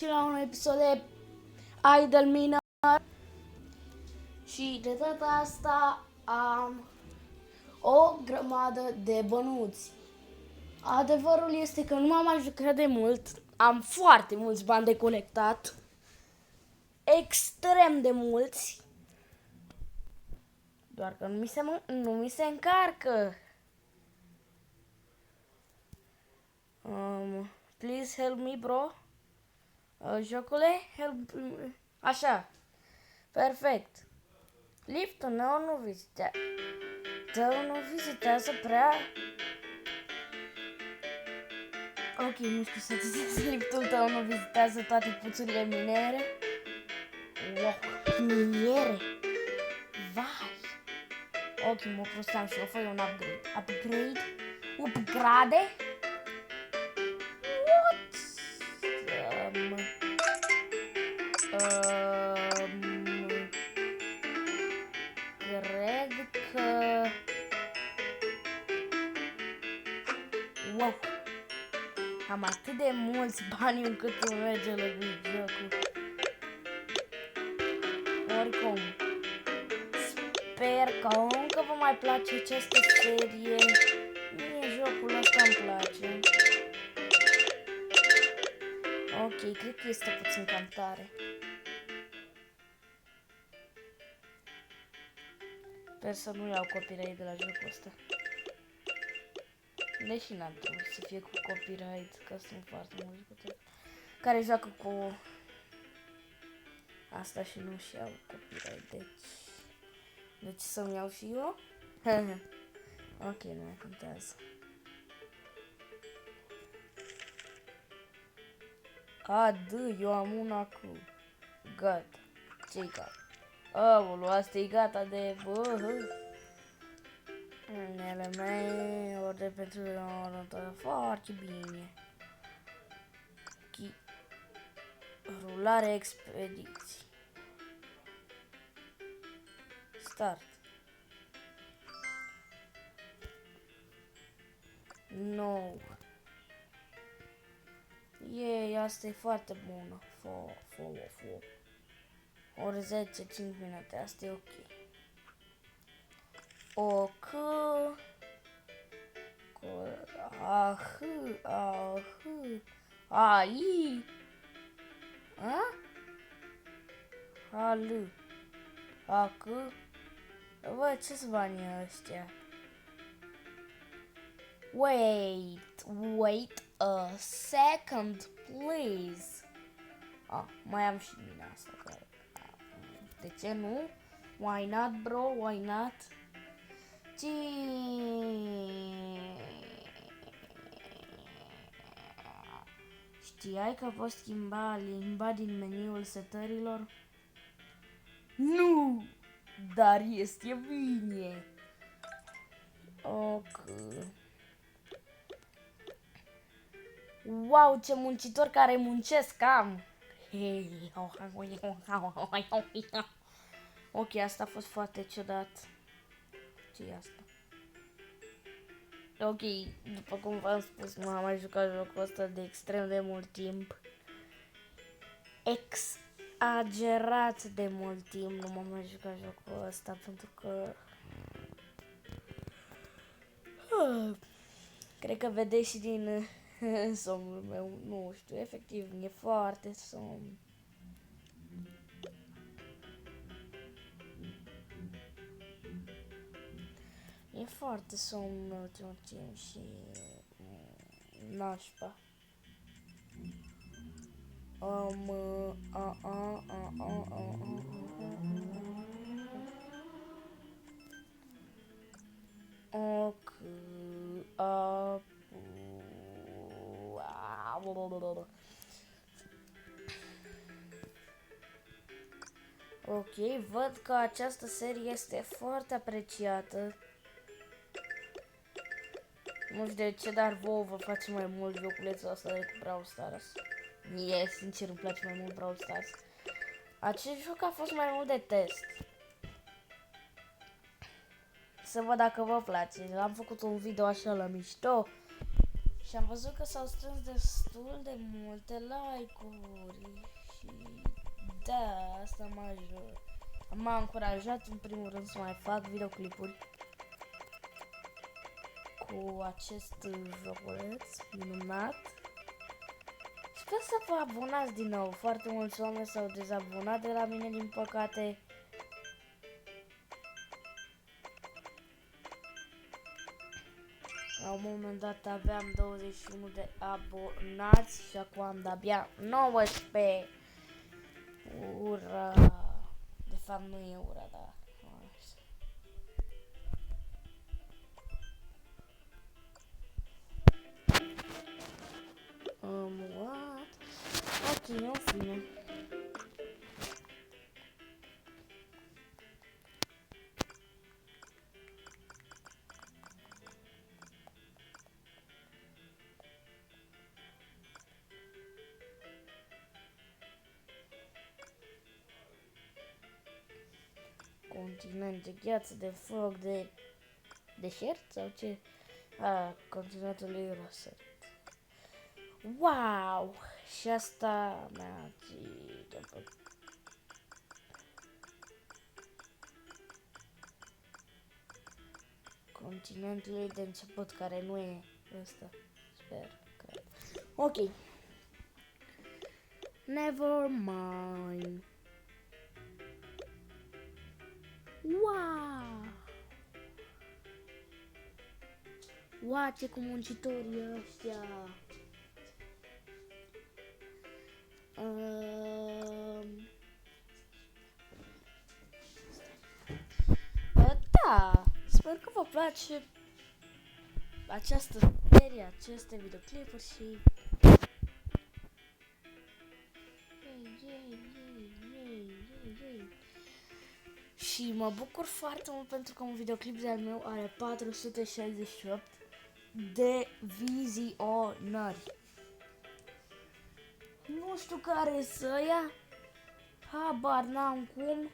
și la un episod de Idle Miner și de data asta am o grămadă de bănuți. Adevărul este că nu m-am mai jucat de mult, am foarte mulți bani de colectat, extrem de mulți, doar că nu mi se încarcă. Please help me, bro. Jocule, help me. Așa. Perfect. Liftul meu nu vizitează prea. Ok, nu știu să zic, liftul tău nu vizitează toate puțurile minere. Wow, miniere. Vai. Ok, mă prosteam și o fă un upgrade. Upgrade? What? Cred că... Wow! Am atât de mulți bani încât îmi merge la jocul. Oricum, sper că încă vă mai place această serie. Mie jocul ăsta îmi place. Ok, cred că este puțin cam tare. Sper să nu iau copyright de la jocul ăsta. Deși n-am trebuit să fie cu copyright, că sunt foarte mulți jucători care joacă cu asta și nu și iau copyright, deci să-mi iau și eu? Ok, nu mai contează. Eu am una cu gata. Ce-i gata? Aoleu, asta e gata de Element pentru următoare. Foarte bine. Rulare expediții. Start. No. Asta e foarte bună. Ori 10, 5 minute, asta e ok. Ai. Alu. Bă, ce-s banii ăștia? Wait a second, please. Mai am și mine asta. De ce nu? Why not, bro? Why not? Știai că poți schimba limba din meniul setărilor? Nu! Dar este bine! Ok. Wow, ce muncitori care muncesc am! Ok, asta a fost foarte ciudat. Ce-i asta? Ok, după cum v-am spus, nu am mai jucat jocul ăsta de extrem de mult timp. Exagerat de mult timp nu m-am mai jucat jocul ăsta, pentru că... Cred că vedeți și din somnul meu, nu știu, efectiv, mi-e foarte somn. E foarte somn în ultimul timp și nașpa. Ok, văd că această serie este foarte apreciată. Nu știu de ce, dar vouă vă face mai mult joculețul ăsta decât Brawl Stars. Mie, sincer, îmi place mai mult Brawl Stars. Acest joc a fost mai mult de test. Să văd dacă vă place. Am făcut un video așa la mișto Și am văzut că s-au strâns destul de multe like-uri și da, asta m-a încurajat în primul rând să mai fac videoclipuri cu acest joculeț minunat. Sper să vă abonați din nou. Foarte mulți oameni s-au dezabonat de la mine, din păcate. La un moment dat aveam 21 de abonați și acum am de-abia 19. Ura! De fapt nu e ura, dar... What? Ok, în fine. Continent de gheață, de foc, de deșert sau ce? Continentul lui răsărit. Wow! Și asta merge. Continentul de început, care nu e ăsta. Sper, cred. Ok. Never mind. Wow! Wow, ce cu muncitorii ăștia! Da, sper că vă place această serie, aceste videoclipuri și... Și mă bucur foarte mult pentru că un videoclip de-al meu are 468 de vizionări. Nu știu care să ia, habar n-am cum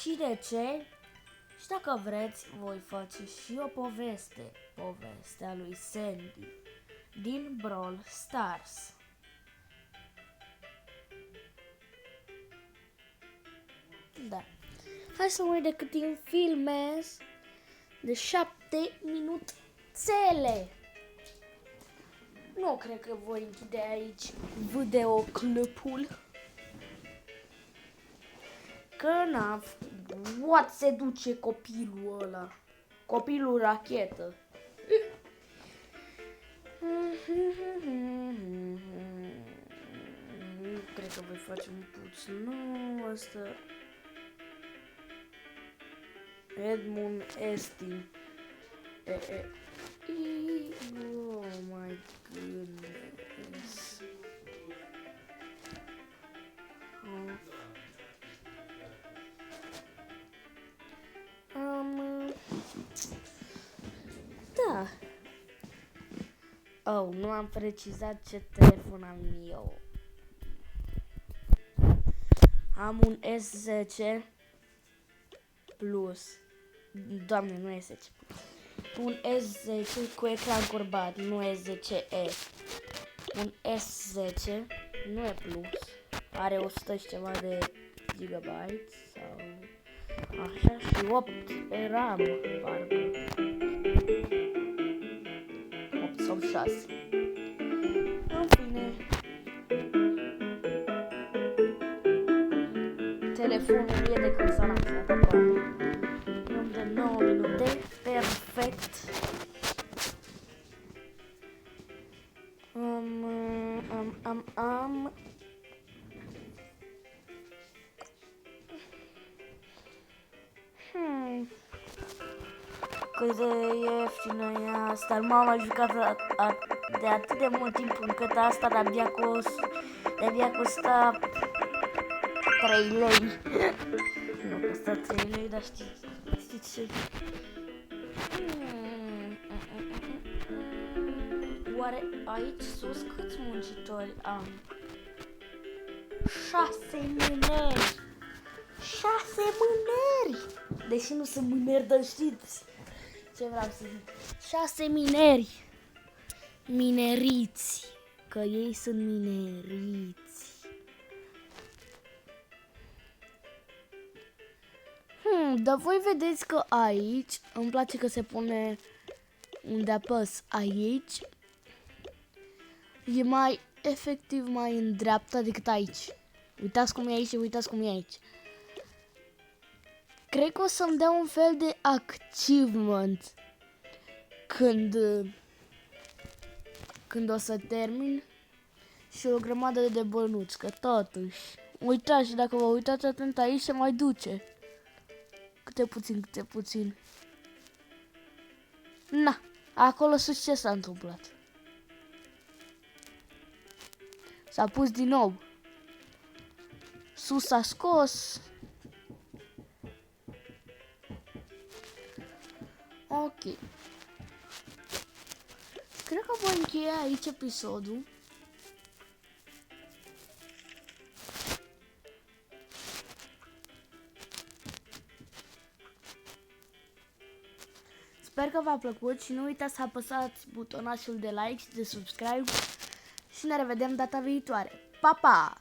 și de ce. Și dacă vreți, voi face și o poveste. Povestea lui Sandy din Brawl Stars. Da. Hai să mai decât timp filmez de 7 minuțele. Nu cred că voi închide aici videoclipul. Că n-am... What se duce copilul ăla? Copilul rachetă. Cred că voi face un puț nou ăsta. Edmund Esti. Oh my goodness. Da. Oh, nu am precizat ce telefon am eu. Am un S10 Plus. Doamne, nu S10 Plus. Un S10 cu ecran curbat, nu S10e. Un S10, nu e Plus. Are 100 și ceva de gigabyte sau așa și 8 RAM, parcă. 8 sau 6. În fine. Telefonul e de când s-a lansat aproape. Luăm de 9 minute. Perfect. Cât de ieftină e asta. M-am jucat de atât de mult timp încât asta de-abia costa 3 lei. Nu costa 3 lei, dar știți ce? Oare aici sus câți muncitori am? 6 mâneri! 6 mâneri! Deși nu sunt mâneri, dar știți ce vreau să zic. 6 mineri! mineriți. Că ei sunt mineriți. Dar voi vedeți că aici, îmi place că se pune unde apăs aici, e mai efectiv mai în dreapta decât aici. Uitați cum e aici și uitați cum e aici. Cred că o să-mi dea un fel de achievement când o să termin și o grămadă de bănuți, că totuși, uitați, dacă vă uitați atent aici se mai duce. Câte puțin. Na, acolo sus ce s-a întâmplat? S-a pus din nou. Sus s-a scos. Ok. Cred că voi încheia aici episodul. Sper că v-a plăcut și nu uitați să apăsați butonașul de like și de subscribe și ne revedem data viitoare. Pa, pa!